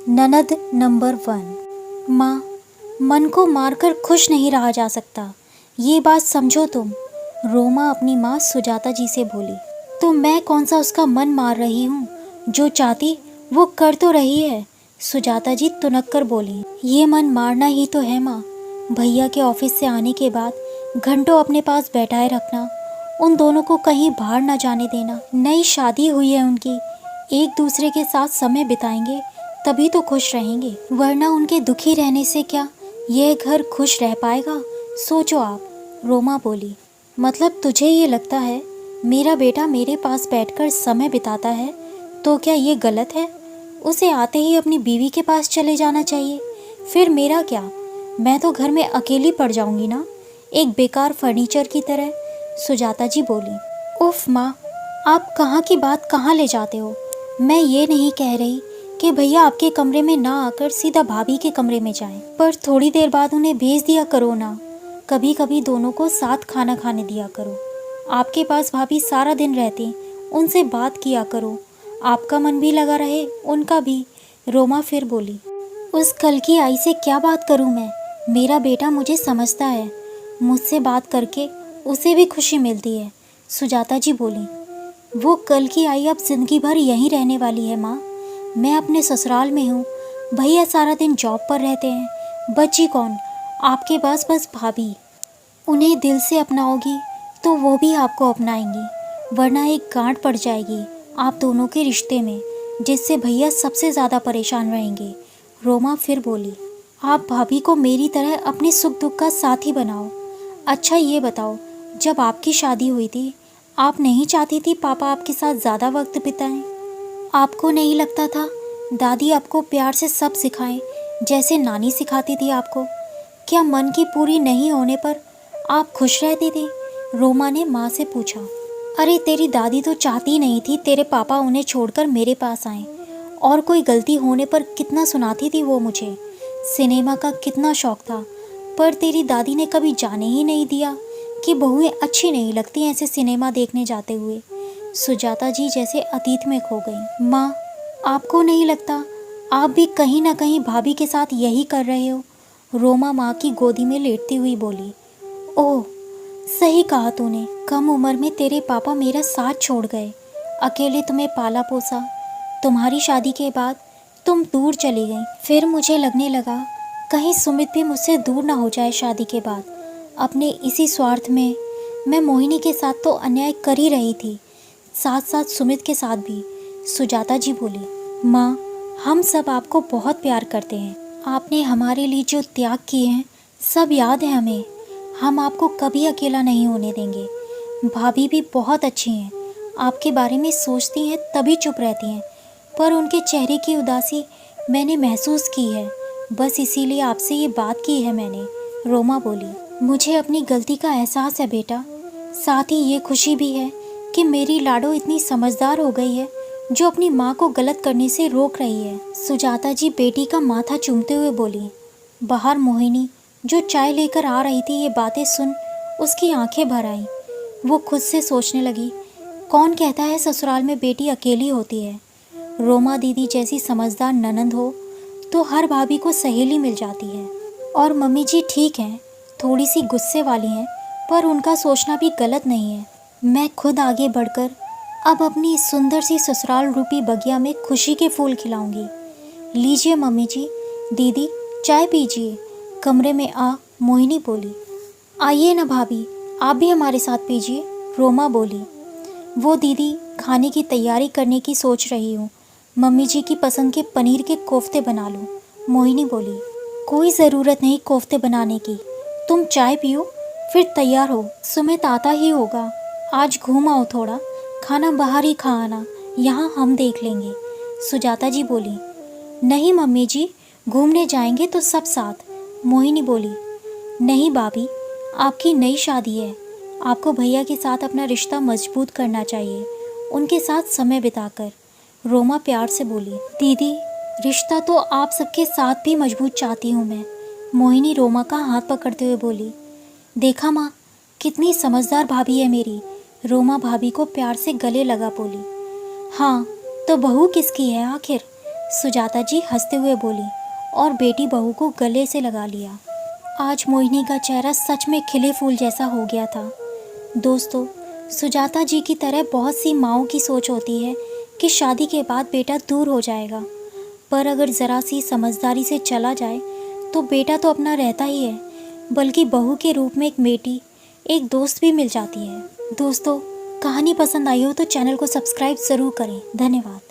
ननद नंबर 1। माँ, मन को मारकर खुश नहीं रहा जा सकता, ये बात समझो तुम। रोमा अपनी माँ सुजाता जी से बोली। तो मैं कौन सा उसका मन मार रही हूँ, जो चाहती वो कर तो रही है। सुजाता जी तुनक कर बोली। ये मन मारना ही तो है माँ। भैया के ऑफिस से आने के बाद घंटों अपने पास बैठाए रखना, उन दोनों को कहीं बाहर ना जाने देना। नई शादी हुई है उनकी, एक दूसरे के साथ समय बिताएंगे तभी तो खुश रहेंगे, वरना उनके दुखी रहने से क्या यह घर खुश रह पाएगा। सोचो आप। रोमा बोली। मतलब तुझे ये लगता है मेरा बेटा मेरे पास बैठकर समय बिताता है तो क्या ये गलत है? उसे आते ही अपनी बीवी के पास चले जाना चाहिए। फिर मेरा क्या? मैं तो घर में अकेली पड़ जाऊंगी ना, एक बेकार फर्नीचर की तरह। सुजाता जी बोली। उफ माँ, आप कहाँ की बात कहाँ ले जाते हो। मैं ये नहीं कह रही कि भैया आपके कमरे में ना आकर सीधा भाभी के कमरे में जाएं, पर थोड़ी देर बाद उन्हें भेज दिया करो ना। कभी कभी दोनों को साथ खाना खाने दिया करो। आपके पास भाभी सारा दिन रहती, उनसे बात किया करो, आपका मन भी लगा रहे, उनका भी। रोमा फिर बोली। उस कल की आई से क्या बात करूं मैं? मेरा बेटा मुझे समझता है, मुझसे बात करके उसे भी खुशी मिलती है। सुजाता जी बोली। वो कल की आई अब जिंदगी भर यहीं रहने वाली है माँ। मैं अपने ससुराल में हूँ, भैया सारा दिन जॉब पर रहते हैं, बच्ची कौन? आपके पास बस भाभी। उन्हें दिल से अपनाओगी तो वो भी आपको अपनाएंगी, वरना एक गांठ पड़ जाएगी आप दोनों के रिश्ते में, जिससे भैया सबसे ज़्यादा परेशान रहेंगे। रोमा फिर बोली। आप भाभी को मेरी तरह अपने सुख दुख का साथी बनाओ। अच्छा ये बताओ, जब आपकी शादी हुई थी आप नहीं चाहती थी पापा आपके साथ ज़्यादा वक्त बिताएं? आपको नहीं लगता था दादी आपको प्यार से सब सिखाएं, जैसे नानी सिखाती थी आपको? क्या मन की पूरी नहीं होने पर आप खुश रहती थी? रोमा ने माँ से पूछा। अरे तेरी दादी तो चाहती नहीं थी तेरे पापा उन्हें छोड़कर मेरे पास आएं, और कोई गलती होने पर कितना सुनाती थी वो मुझे। सिनेमा का कितना शौक था, पर तेरी दादी ने कभी जाने ही नहीं दिया कि बहुएं अच्छी नहीं लगती ऐसे सिनेमा देखने जाते हुए। सुजाता जी जैसे अतीत में खो गई। माँ, आपको नहीं लगता आप भी कहीं ना कहीं भाभी के साथ यही कर रहे हो? रोमा माँ की गोदी में लेटती हुई बोली। ओह, सही कहा तूने। कम उम्र में तेरे पापा मेरा साथ छोड़ गए, अकेले तुम्हें पाला पोसा। तुम्हारी शादी के बाद तुम दूर चली गई, फिर मुझे लगने लगा कहीं सुमित भी मुझसे दूर ना हो जाए शादी के बाद। अपने इसी स्वार्थ में मैं मोहिनी के साथ तो अन्याय कर ही रही थी, साथ साथ सुमित के साथ भी। सुजाता जी बोली। माँ, हम सब आपको बहुत प्यार करते हैं। आपने हमारे लिए जो त्याग किए हैं सब याद है हमें। हम आपको कभी अकेला नहीं होने देंगे। भाभी भी बहुत अच्छी हैं, आपके बारे में सोचती हैं तभी चुप रहती हैं, पर उनके चेहरे की उदासी मैंने महसूस की है, बस इसीलिए आपसे ये बात की है मैंने। रोमा बोली। मुझे अपनी गलती का एहसास है बेटा, साथ ही ये खुशी भी है कि मेरी लाडो इतनी समझदार हो गई है जो अपनी माँ को गलत करने से रोक रही है। सुजाता जी बेटी का माथा चूमते हुए बोली। बाहर मोहिनी जो चाय लेकर आ रही थी ये बातें सुन उसकी आंखें भर आईं। वो खुद से सोचने लगी, कौन कहता है ससुराल में बेटी अकेली होती है? रोमा दीदी जैसी समझदार ननंद हो तो हर भाभी को सहेली मिल जाती है। और मम्मी जी ठीक हैं, थोड़ी सी गुस्से वाली हैं, पर उनका सोचना भी गलत नहीं है। मैं खुद आगे बढ़कर अब अपनी इस सुंदर सी ससुराल रूपी बगिया में खुशी के फूल खिलाऊंगी। लीजिए मम्मी जी, दीदी चाय पीजिए। कमरे में आ मोहिनी बोली। आइए ना भाभी, आप भी हमारे साथ पीजिए। रोमा बोली। वो दीदी, खाने की तैयारी करने की सोच रही हूँ, मम्मी जी की पसंद के पनीर के कोफ्ते बना लूँ। मोहिनी बोली। कोई ज़रूरत नहीं कोफ्ते बनाने की, तुम चाय पियो फिर तैयार हो, सुमित आता ही होगा। आज घूम आओ थोड़ा, खाना बाहर ही खा आना, यहाँ हम देख लेंगे। सुजाता जी बोली। नहीं मम्मी जी, घूमने जाएंगे तो सब साथ। मोहिनी बोली। नहीं भाभी, आपकी नई शादी है, आपको भैया के साथ अपना रिश्ता मजबूत करना चाहिए, उनके साथ समय बिताकर। रोमा प्यार से बोली। दीदी, रिश्ता तो आप सबके साथ भी मजबूत चाहती हूँ मैं। मोहिनी रोमा का हाथ पकड़ते हुए बोली। देखा माँ, कितनी समझदार भाभी है मेरी। रोमा भाभी को प्यार से गले लगा बोली। हाँ, तो बहू किसकी है आखिर? सुजाता जी हंसते हुए बोली और बेटी बहू को गले से लगा लिया। आज मोहिनी का चेहरा सच में खिले फूल जैसा हो गया था। दोस्तों, सुजाता जी की तरह बहुत सी माँओं की सोच होती है कि शादी के बाद बेटा दूर हो जाएगा, पर अगर ज़रा सी समझदारी से चला जाए तो बेटा तो अपना रहता ही है, बल्कि बहू के रूप में एक बेटी, एक दोस्त भी मिल जाती है। दोस्तों, कहानी पसंद आई हो तो चैनल को सब्सक्राइब ज़रूर करें। धन्यवाद।